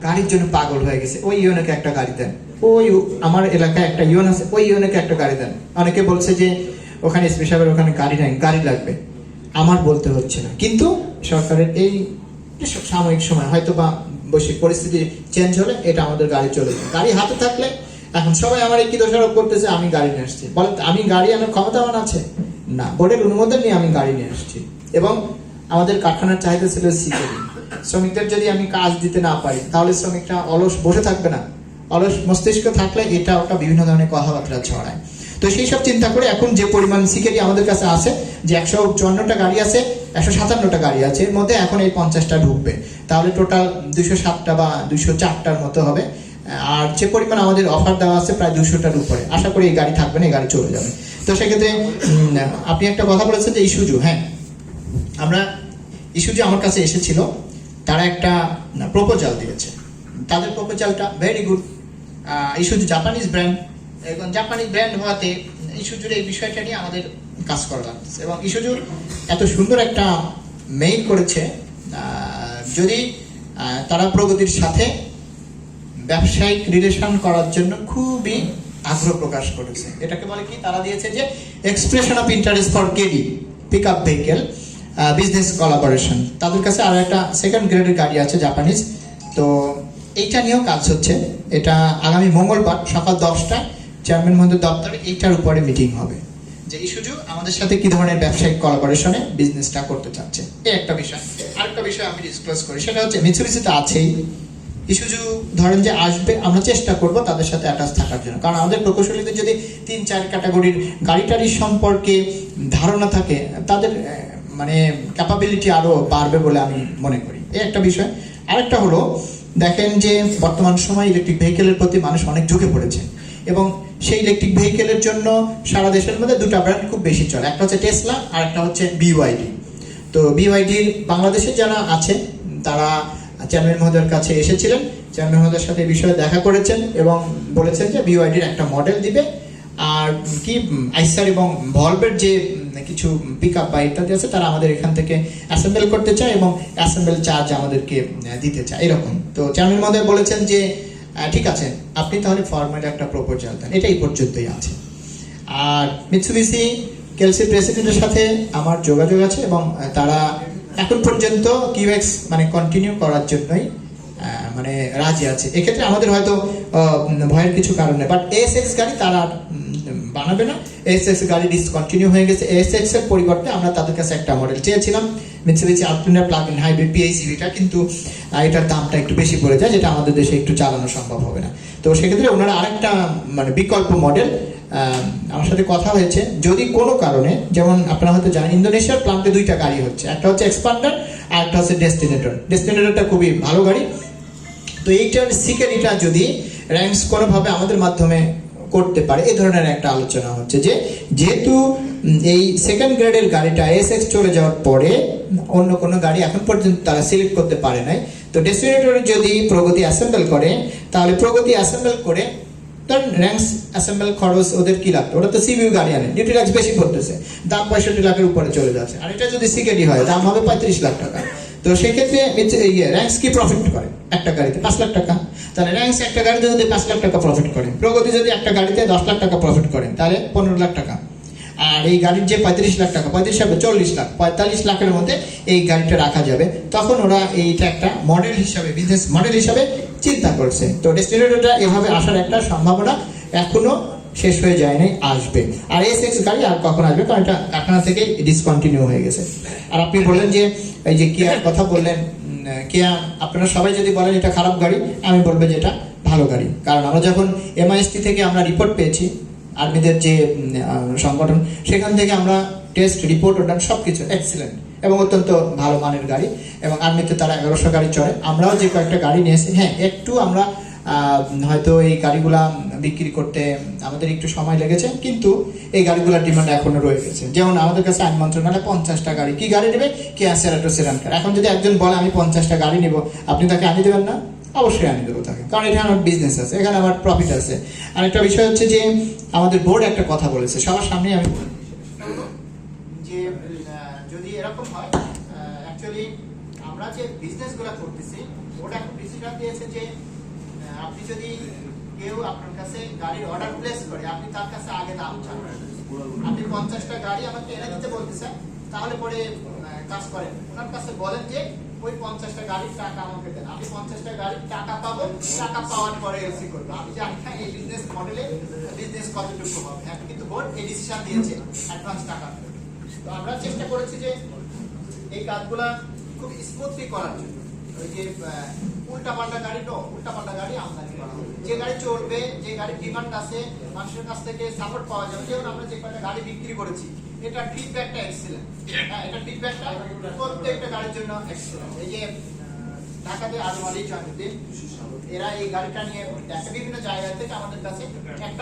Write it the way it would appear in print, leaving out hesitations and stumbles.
গাড়ির জন্য পাগল হয়ে গেছে, ওই ইউনোকে একটা গাড়ি দেন, ওই আমার এলাকায় একটা ইউন আছে, ওই ইউনোকে একটা গাড়ি দেন। অনেকে বলছে যে ওখানে স্পেশাল ওখানে গাড়ি নাই, গাড়ি লাগবে। আমার বলতে হচ্ছে না, কিন্তু সরকারের এই সাময়িক সময় হয়তো বা বৈশ্বিক পরিস্থিতি চেঞ্জ হলে এটা আমাদের গাড়ি চলে যাবে। গাড়ি হাতে থাকলে, এখন সবাই আমার কি দোষারোপ করতেছে আমি গাড়ি নিয়ে আসছি, বলেন আমি গাড়ি আনার ক্ষমতা আমার আছে না, বোর্ডের অনুমোদন নিয়ে আমি গাড়ি নিয়ে আসছি। এবং আমাদের কারখানার চাহিদা ছিল সিকিউরিটি, শ্রমিকদের যদি আমি কাজ দিতে না পারি তাহলে শ্রমিকরা অলস বসে থাকবে না, অলস মস্তিষ্ক থাকলে এটা ওটা বিভিন্ন ধরনের কথাবার্তা ছড়ায়। তো সেই সব চিন্তা করে এখন যে পরিমাণ সিকিউরিটি আমাদের কাছে আছে, যে 154টা গাড়ি আছে, 157টা গাড়ি আছে, এর মধ্যে এখন এই 50টা ঢুকবে, তাহলে টোটাল 207টা বা 204টার মতো হবে। আর যে পরিমাণ আমাদের অফার দেওয়া আছে প্রায় 200টার উপরে, আশা করি এই গাড়ি থাকবে না, এই গাড়ি চলে যাবে। তো সেক্ষেত্রে আপনি একটা কথা বলেছেন যে ইস্যুজু, হ্যাঁ আমরা ইস্যুজু আমার কাছে এসেছিল, তারা একটা প্রপোজাল দিয়েছে, তাদের প্রপোজালটা very good. Isuzu Japanese brand, এবং জাপানিজ ব্র্যান্ড হওয়াতে ইস্যুজুর এই বিষয়টা নিয়ে আমাদের কাজ করা লাগতেছে। এবং ইস্যুজু এত সুন্দর একটা মেইল করেছে, যদি তারা প্রগতির সাথে ব্যবসায়িক রিলেশন করার জন্য খুবই আগ্রহ প্রকাশ করেছে। এটাকে বলে কি, তারা দিয়েছে যে expression of interest for K D pick up vehicle business collaboration. তাদের কাছে আরো একটা সেকেন্ড গ্রেডের গাড়ি আছে জাপানিজ, তো এইটা নিয়েও কাজ হচ্ছে। এটা আগামী মঙ্গলবার সকাল 10টায় চেয়ারম্যান মহোদয়ের দপ্তরে এইটার উপরে মিটিং হবে, যে ইস্যুজু আমাদের সাথে কি ধরনের ব্যবসায়িক কোলাবোরেশনে বিজনেসটা করতে চাচ্ছে। এই একটা বিষয়। আরেকটা বিষয় আমি ডিসক্লোজ করি, সেটা হচ্ছে মিৎসুবিশি তো আছেই, ইস্যুজু ধরেন যে আসবে, আমরা চেষ্টা করব তাদের সাথে অ্যাটাচ থাকার জন্য, কারণ আমাদের প্রকৌশলীদের যদি 3-4 ক্যাটাগরির গাড়িটারির সম্পর্কে ধারণা থাকে, তাদের মানে ক্যাপাবিলিটি আরো বাড়বে বলে আমি মনে করি। এই একটা বিষয়। আরেকটা হলো, দেখেন যে বর্তমান সময় ইলেকট্রিক ভেহিকেলের প্রতি মানুষ অনেক ঝুঁকে পড়েছে, এবং সেই ইলেকট্রিক ভেহিকেলের জন্য সারা দেশের মধ্যে দুটো ব্র্যান্ড খুব বেশি চলে, একটা হচ্ছে টেসলা আর একটা হচ্ছে বিওয়াইডি। তো বিওয়াইডির বাংলাদেশে যারা আছে তারা চেয়ারম্যান মহোদয়ের কাছে এসেছিলেন, চেয়ারম্যান মহোদয়ের সাথে এই বিষয়ে দেখা করেছেন এবং বলেছেন যে বিওয়াইডির একটা মডেল দিবে, আর কি আইসার এবং ভলভের যে কিছু পিক আপ বা ইত্যাদি আছে তারা আমাদের এখান থেকে অ্যাসেম্বল করতে চায় এবং অ্যাসেম্বল চার্জ আমাদেরকে দিতে চায়, এরকম। তো চেয়ারম্যান মহোদয় বলেছেন যে ঠিক আছে, আপনি তাহলে ফর্মাল একটা প্রপোজাল দেন, এটাই পর্যন্তই আছে। আর মিৎসুবিশি কেলসি প্রেসিডেন্টের সাথে আমার যোগাযোগ আছে, এবং তারা এখন পর্যন্ত কিউএক্স মানে কন্টিনিউ করার জন্যই মানে রাজি আছে। এক্ষেত্রে আমাদের হয়তো ভয়ের কিছু কারণ নেই, বাট এএসএক্স গাড়ি তারা বানাবে না, এএসএক্স গাড়ি ডিসকন্টিনিউ হয়ে গেছে। এএসএক্স এর পরিবর্তে আমরা তাদের কাছে একটা মডেল চেয়েছিলাম, Mitsubishi Outlander plug in hybrid পিএইচইভিটা, কিন্তু এটার দামটা একটু বেশি পড়ে যায়, যেটা আমাদের দেশে একটু চালানো সম্ভব হবে না। তো সেক্ষেত্রে ওনারা আরেকটা মানে বিকল্প মডেল আমার সাথে কথা হয়েছে, যদি কোনো কারণে, যেমন আপনারা হয়তো জানেন ইন্দোনেশিয়ার প্লান্টে 2টা গাড়ি হচ্ছে, একটা হচ্ছে এক্সপান্ডার আর একটা হচ্ছে ডেস্টিনেটর। ডেস্টিনেটরটা খুবই ভালো গাড়ি। তো এইটার সিকিউরিটিটা যদি র্যাঙ্কস কোনোভাবে আমাদের মাধ্যমে করতে পারে, এই ধরনের একটা আলোচনা হচ্ছে, যে যেহেতু এই সেকেন্ড গ্রেডের গাড়িটা এসএক্স চলে যাওয়ার পরে অন্য কোনো গাড়ি এখন পর্যন্ত তারা সিলেক্ট করতে পারে নাই, তো ডেস্টিনেটরে যদি প্রগতি অ্যাসেম্বল করে, তাহলে প্রগতি অ্যাসেম্বল করে কারণ র্যাঙ্কস অ্যাসেম্বল খরচ ওদের কি লাগতো, ওরা তো সিবিউ গাড়ি আনে, ডিউটি ট্যাক্স বেশি পড়তেছে, দাম 65 লাখের উপরে চলে যাচ্ছে, আর এটা যদি সিকেডি হয় দাম হবে 35 লাখ টাকা। তো সেক্ষেত্রে র্যাঙ্কস কি প্রফিট করে একটা গাড়িতে 5 লাখ টাকা, তাহলে র্যাঙ্কস একটা গাড়িতে যদি 5 লাখ টাকা প্রফিট করে, প্রগতি যদি একটা গাড়িতে 10 লাখ টাকা প্রফিট করে, তাহলে 15 লাখ টাকা। আর এই গাড়ির যে 35 লাখ টাকা, 35 হবে 40 লাখ, 45 লাখের মধ্যে এই গাড়িটা রাখা যাবে। তখন ওরা এইটা একটা মডেল হিসাবে, বিজনেস মডেল হিসাবে চিন্তা করছে। তো ডেস্টিনেটরটা এভাবে আসার একটা সম্ভাবনা এখনো শেষ হয়ে যায় নাই, আসবে। আর এসএক্স গাড়ি আর কখন আসবে, কারণ এটা কারখানা থেকে ডিসকন্টিনিউ হয়ে গেছে। আর আপনি বললেন যে এই যে কিয়ার কথা বললেন, কিয়া আপনারা সবাই যদি বলেন এটা খারাপ গাড়ি, আমি বলবো যে এটা ভালো গাড়ি। কারণ আমরা যখন এমআইএসটি থেকে আমরা রিপোর্ট পেয়েছি, আর্মিদের যে সংগঠন, সেখান থেকে আমরা টেস্ট রিপোর্ট ওটা সবকিছু এক্সিলেন্ট এবং অত্যন্ত ভালো মানের গাড়ি, এবং আর্মিতে তারা 1100 গাড়ি চড়ে। আমরাও যে কয়েকটা গাড়ি নিয়েছি, হ্যাঁ একটু আমরা হয়তো এই গাড়িগুলা বিক্রি করতে আমাদের একটু সময় লেগেছে, কিন্তু এই গাড়িগুলোর ডিমান্ড এখনো রয়ে গেছে। যেমন আমাদের কাছে আইন মন্ত্রণালয়ে 50টা গাড়ি, কি গাড়ি নেবে, কিয়া সেরাটো সেরানকার। এখন যদি একজন বলে আমি 50টা গাড়ি নেব, আপনি তাকে আনিয়ে দেবেন না? অবশ্যই আনিয়ে দেবো তাকে, কারণ এখানে আমার বিজনেস আছে, এখানে আমার প্রফিট আছে। আর একটা বিষয় হচ্ছে যে আমাদের বোর্ড একটা কথা বলেছে, সবার সামনে আমি যে যদি এরকম হয়, অ্যাকচুয়ালি আমরা যে বিজনেসগুলো করতেছি ওটা এখন ডিসিশন দিয়েছে যে আপনি যদি কেউ আপনার কাছে গাড়ির অর্ডার প্লেস করে, আপনি তার কাছে আগে দাম চান। আপনি 50টা গাড়ি আমাকে এনে দিতে বলতেছেন, তাহলে পরে কাজ করেন, ওনার কাছে বলেন যে ওই 50টা গাড়ির টাকা আমাকে দেন, আমি 50টা গাড়ির টাকা পাবো, টাকা পাওয়ার পরে এলসি করবো। আমি জানি না এই বিজনেস মডেলে বিজনেস কতটুকু হবে। এখন কিন্তু বোর্ড এই ডিসিশন দিয়েছে অ্যাডভান্স টাকা। তো আমরা চেষ্টা করেছি যে এই কাজগুলা খুব স্মুথলি করার জন্য। ওই যে উল্টাপাল্টা গাড়ি, তো উল্টাপাল্টা গাড়ি আমদানি করা হবে, যে গাড়ি চলবে, যে গাড়ির ডিমান্ড আছে, মানুষের কাছ থেকে সাপোর্ট পাওয়া যাবে। যেমন আমরা যে কয়টা গাড়ি বিক্রি করেছি, এটা ফিডব্যাকটা এক্সিলেন্ট। হ্যাঁ, এটা ফিডব্যাকটা প্রত্যেকটা গাড়ির জন্য এক্সিলেন্ট। এই যে ঢাকাতে আজম আলী জয়নুদ্দিন, এরা এই গাড়িটা নিয়ে বিভিন্ন জায়গা থেকে আমাদের কাছে একটা